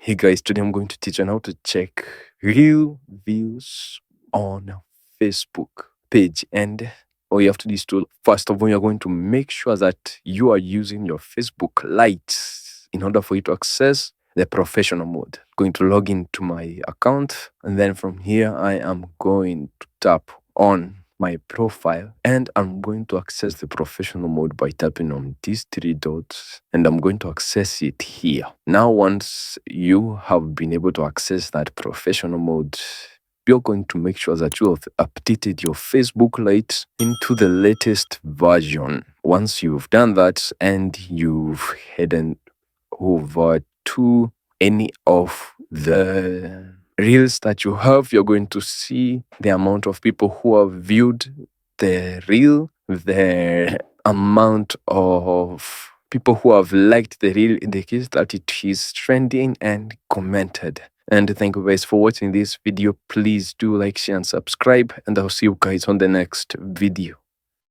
Hey guys, today I'm going to teach on how to check real views on Facebook page. And all you have to do is to, first of all, you're going to make sure that you are using your Facebook Lite in order for you to access the professional mode. Going to log into my account, and then from here I am going to tap on my profile, and I'm going to access the professional mode by tapping on these three dots, and I'm going to access it here. Now, once you have been able to access that professional mode, you're going to make sure that you have updated your Facebook Lite into the latest version. Once you've done that and you've headed over to any of the reels that you have, you're going to see the amount of people who have viewed the reel, the amount of people who have liked the reel in the case that it is trending, and commented. And thank you guys for watching this video. Please do like, share, and subscribe, and I'll see you guys on the next video.